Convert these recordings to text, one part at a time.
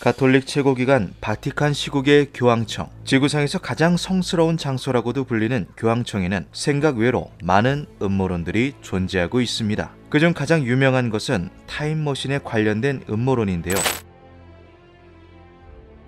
가톨릭 최고기관 바티칸 시국의 교황청, 지구상에서 가장 성스러운 장소라고도 불리는 교황청에는 생각 외로 많은 음모론들이 존재하고 있습니다. 그중 가장 유명한 것은 타임머신에 관련된 음모론인데요.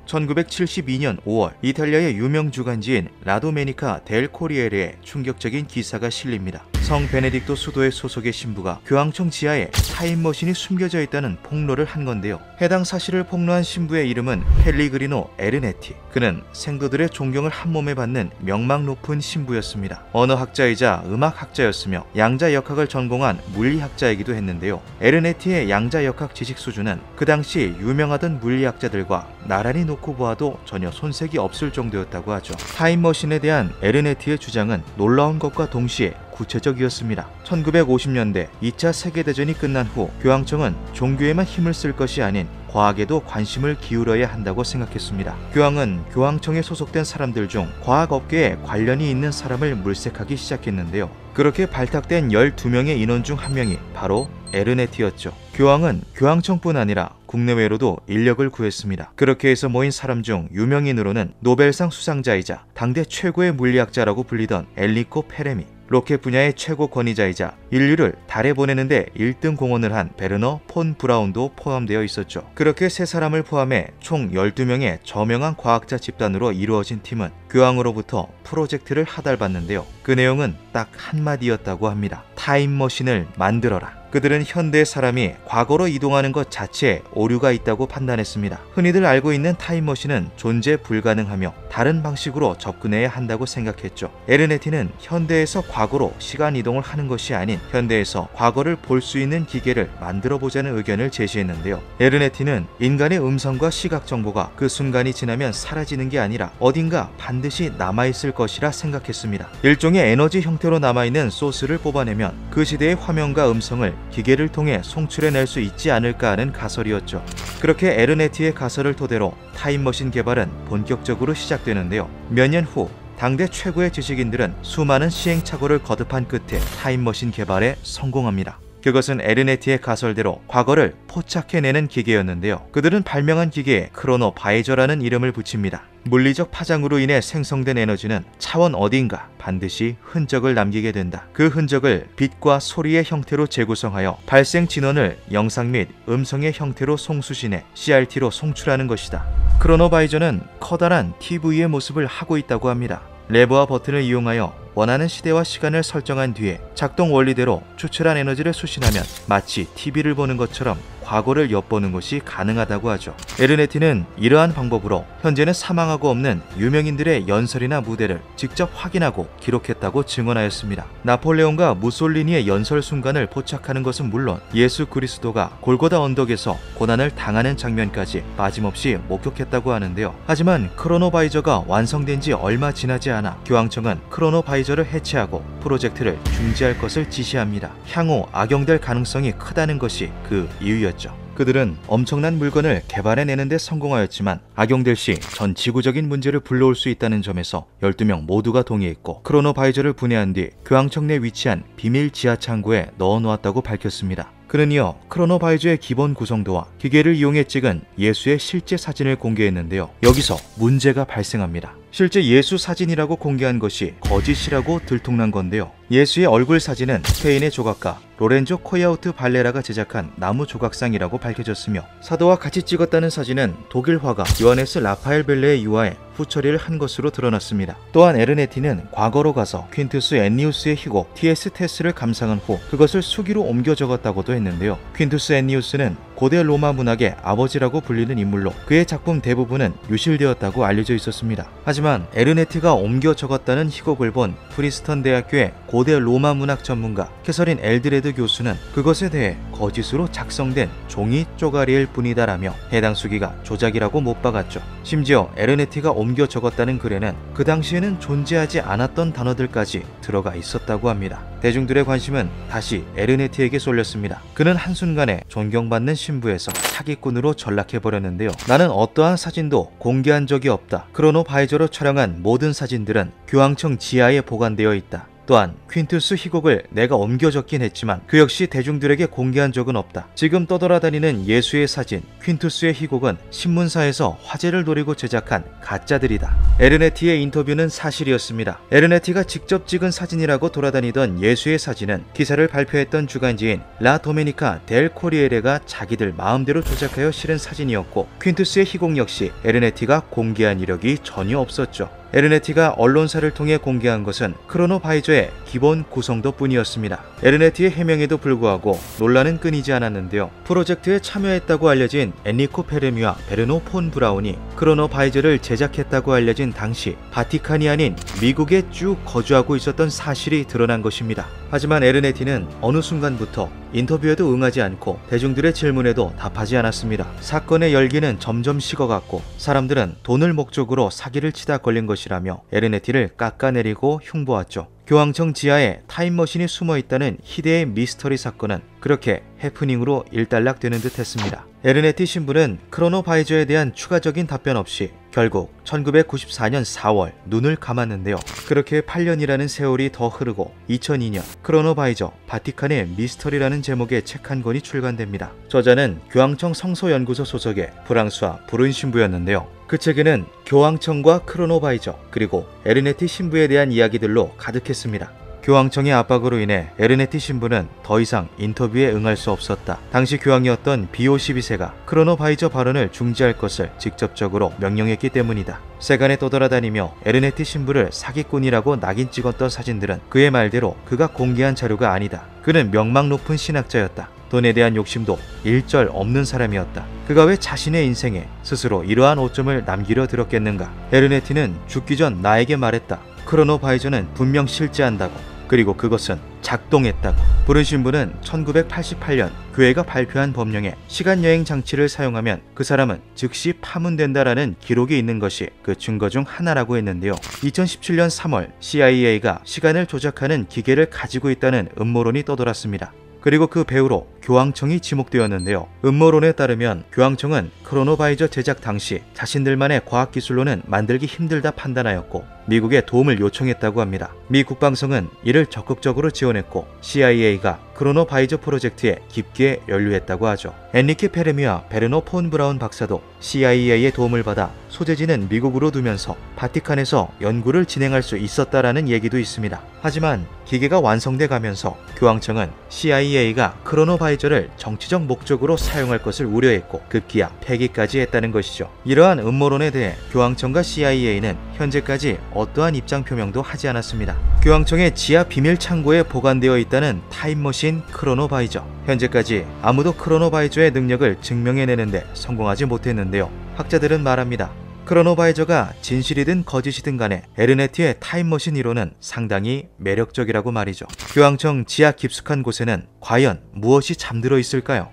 1972년 5월 이탈리아의 유명 주간지인 라도메니카 델 코리에르에 충격적인 기사가 실립니다. 성 베네딕토 수도의 소속의 신부가 교황청 지하에 타임머신이 숨겨져 있다는 폭로를 한 건데요. 해당 사실을 폭로한 신부의 이름은 펠리그리노 에르네티. 그는 생도들의 존경을 한몸에 받는 명망 높은 신부였습니다. 언어학자이자 음악학자였으며 양자역학을 전공한 물리학자이기도 했는데요. 에르네티의 양자역학 지식 수준은 그 당시 유명하던 물리학자들과 나란히 놓고 보아도 전혀 손색이 없을 정도였다고 하죠. 타임머신에 대한 에르네티의 주장은 놀라운 것과 동시에 구체적이었습니다. 1950년대 2차 세계대전이 끝난 후 교황청은 종교에만 힘을 쓸 것이 아닌 과학에도 관심을 기울여야 한다고 생각했습니다. 교황은 교황청에 소속된 사람들 중 과학업계에 관련이 있는 사람을 물색하기 시작했는데요. 그렇게 발탁된 12명의 인원 중 한 명이 바로 에르네티였죠. 교황은 교황청뿐 아니라 국내외로도 인력을 구했습니다. 그렇게 해서 모인 사람 중 유명인으로는 노벨상 수상자이자 당대 최고의 물리학자라고 불리던 엔리코 페레미, 로켓 분야의 최고 권위자이자 인류를 달에 보내는데 1등 공헌을 한 베르너 폰 브라운도 포함되어 있었죠. 그렇게 세 사람을 포함해 총 12명의 저명한 과학자 집단으로 이루어진 팀은 교황으로부터 프로젝트를 하달받는데요. 그 내용은 딱 한마디였다고 합니다. 타임머신을 만들어라. 그들은 현대 사람이 과거로 이동하는 것 자체에 오류가 있다고 판단했습니다. 흔히들 알고 있는 타임머신은 존재 불가능하며 다른 방식으로 접근해야 한다고 생각했죠. 에르네티는 현대에서 과거로 시간 이동을 하는 것이 아닌 현대에서 과거를 볼 수 있는 기계를 만들어보자는 의견을 제시했는데요. 에르네티는 인간의 음성과 시각 정보가 그 순간이 지나면 사라지는 게 아니라 어딘가 반드시 남아있을 것이라 생각했습니다. 일종의 에너지 형태로 남아있는 소스를 뽑아내면 그 시대의 화면과 음성을 기계를 통해 송출해낼 수 있지 않을까 하는 가설이었죠. 그렇게 에르네티의 가설을 토대로 타임머신 개발은 본격적으로 시작되는데요. 몇 년 후 당대 최고의 지식인들은 수많은 시행착오를 거듭한 끝에 타임머신 개발에 성공합니다. 그것은 에르네티의 가설대로 과거를 포착해내는 기계였는데요. 그들은 발명한 기계에 크로노 바이저라는 이름을 붙입니다. 물리적 파장으로 인해 생성된 에너지는 차원 어딘가 반드시 흔적을 남기게 된다. 그 흔적을 빛과 소리의 형태로 재구성하여 발생 진원을 영상 및 음성의 형태로 송수신해 CRT로 송출하는 것이다. 크로노 바이저는 커다란 TV의 모습을 하고 있다고 합니다. 레버와 버튼을 이용하여 원하는 시대와 시간을 설정한 뒤에 작동 원리대로 추출한 에너지를 수신하면 마치 TV를 보는 것처럼 과거를 엿보는 것이 가능하다고 하죠. 에르네티는 이러한 방법으로 현재는 사망하고 없는 유명인들의 연설이나 무대를 직접 확인하고 기록했다고 증언하였습니다. 나폴레옹과 무솔리니의 연설 순간을 포착하는 것은 물론 예수 그리스도가 골고다 언덕에서 고난을 당하는 장면까지 빠짐없이 목격했다고 하는데요. 하지만 크로노바이저가 완성된 지 얼마 지나지 않아 교황청은 크로노바이저를 해체하고 프로젝트를 중지할 것을 지시합니다. 향후 악용될 가능성이 크다는 것이 그 이유였죠. 그들은 엄청난 물건을 개발해내는 데 성공하였지만 악용될 시 전 지구적인 문제를 불러올 수 있다는 점에서 12명 모두가 동의했고 크로노바이저를 분해한 뒤 교황청 내 위치한 비밀 지하 창고에 넣어놓았다고 밝혔습니다. 그는 이어 크로노바이저의 기본 구성도와 기계를 이용해 찍은 예수의 실제 사진을 공개했는데요. 여기서 문제가 발생합니다. 실제 예수 사진이라고 공개한 것이 거짓이라고 들통난 건데요. 예수의 얼굴 사진은 스페인의 조각가 로렌조 코야우트 발레라가 제작한 나무 조각상이라고 밝혀졌으며 사도와 같이 찍었다는 사진은 독일 화가 요하네스 라파엘 벨레의 유화에 후처리를 한 것으로 드러났습니다. 또한 에르네티는 과거로 가서 퀸투스 엔니우스의 희곡 TS 테스를 감상한 후 그것을 수기로 옮겨 적었다고도 했는데요. 퀸투스 엔니우스는 고대 로마 문학의 아버지라고 불리는 인물로 그의 작품 대부분은 유실되었다고 알려져 있었습니다. 하지만 에르네티가 옮겨 적었다는 희곡을 본 프리스턴 대학교의 고대 로마 문학 전문가 캐서린 엘드레드 교수는 그것에 대해 거짓으로 작성된 종이 쪼가리일 뿐이다라며 해당 수기가 조작이라고 못 박았죠. 심지어 에르네티가 옮겨 적었다는 글에는 그 당시에는 존재하지 않았던 단어들까지 들어가 있었다고 합니다. 대중들의 관심은 다시 에르네티에게 쏠렸습니다. 그는 한순간에 존경받는 신부에서 사기꾼으로 전락해버렸는데요. 나는 어떠한 사진도 공개한 적이 없다. 크로노바이저로 촬영한 모든 사진들은 교황청 지하에 보관되어 있다. 또한 퀸투스 희곡을 내가 옮겨 적긴 했지만 그 역시 대중들에게 공개한 적은 없다. 지금 떠돌아다니는 예수의 사진, 퀸투스의 희곡은 신문사에서 화제를 노리고 제작한 가짜들이다. 에르네티의 인터뷰는 사실이었습니다. 에르네티가 직접 찍은 사진이라고 돌아다니던 예수의 사진은 기사를 발표했던 주간지인 라 도메니카 델 코리에레가 자기들 마음대로 조작하여 실은 사진이었고, 퀸투스의 희곡 역시 에르네티가 공개한 이력이 전혀 없었죠. 에르네티가 언론사를 통해 공개한 것은 크로노바이저의 기본 구성도 뿐이었습니다. 에르네티의 해명에도 불구하고 논란은 끊이지 않았는데요. 프로젝트에 참여했다고 알려진 엔리코 페르미와 베르노 폰 브라운이 크로노바이저를 제작했다고 알려진 당시 바티칸이 아닌 미국에 쭉 거주하고 있었던 사실이 드러난 것입니다. 하지만 에르네티는 어느 순간부터 인터뷰에도 응하지 않고 대중들의 질문에도 답하지 않았습니다. 사건의 열기는 점점 식어갔고 사람들은 돈을 목적으로 사기를 치다 걸린 것이라며 에르네티를 깎아내리고 흉보았죠. 교황청 지하에 타임머신이 숨어있다는 희대의 미스터리 사건은 그렇게 해프닝으로 일단락되는 듯 했습니다. 에르네티 신부는 크로노바이저에 대한 추가적인 답변 없이 결국 1994년 4월 눈을 감았는데요. 그렇게 8년이라는 세월이 더 흐르고 2002년 크로노바이저 바티칸의 미스터리라는 제목의 책 한 권이 출간됩니다. 저자는 교황청 성서연구소 소속의 프랑수아 브룬 신부였는데요. 그 책에는 교황청과 크로노바이저 그리고 에르네티 신부에 대한 이야기들로 가득했습니다. 교황청의 압박으로 인해 에르네티 신부는 더 이상 인터뷰에 응할 수 없었다. 당시 교황이었던 비오 12세가 크로노바이저 발언을 중지할 것을 직접적으로 명령했기 때문이다. 세간에 떠돌아다니며 에르네티 신부를 사기꾼이라고 낙인 찍었던 사진들은 그의 말대로 그가 공개한 자료가 아니다. 그는 명망 높은 신학자였다. 돈에 대한 욕심도 일절 없는 사람이었다. 그가 왜 자신의 인생에 스스로 이러한 오점을 남기려 들었겠는가? 에르네티는 죽기 전 나에게 말했다. 크로노바이저는 분명 실제한다고. 그리고 그것은 작동했다고. 브룬 신부는 1988년 교회가 발표한 법령에 시간여행 장치를 사용하면 그 사람은 즉시 파문된다라는 기록이 있는 것이 그 증거 중 하나라고 했는데요. 2017년 3월 CIA가 시간을 조작하는 기계를 가지고 있다는 음모론이 떠돌았습니다. 그리고 그 배후로 교황청이 지목되었는데요. 음모론에 따르면 교황청은 크로노바이저 제작 당시 자신들만의 과학기술로는 만들기 힘들다 판단하였고 미국에 도움을 요청했다고 합니다. 미 국방성은 이를 적극적으로 지원했고 CIA가 크로노바이저 프로젝트에 깊게 연루했다고 하죠. 엔리케 페르미와 베르노 폰 브라운 박사도 CIA의 도움을 받아 소재지는 미국으로 두면서 바티칸에서 연구를 진행할 수 있었다라는 얘기도 있습니다. 하지만 기계가 완성돼 가면서 교황청은 CIA가 크로노바이저를 정치적 목적으로 사용할 것을 우려했고 급기야 폐기까지 했다는 것이죠. 이러한 음모론에 대해 교황청과 CIA는 현재까지 어떠한 입장 표명도 하지 않았습니다. 교황청의 지하 비밀 창고에 보관되어 있다는 타임머신 크로노바이저. 현재까지 아무도 크로노바이저의 능력을 증명해내는데 성공하지 못했는데요. 학자들은 말합니다. 크로노바이저가 진실이든 거짓이든 간에 에르네티의 타임머신 이론은 상당히 매력적이라고 말이죠. 교황청 지하 깊숙한 곳에는 과연 무엇이 잠들어 있을까요?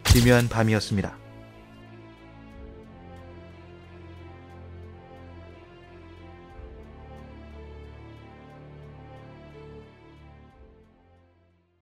기묘한 밤이었습니다.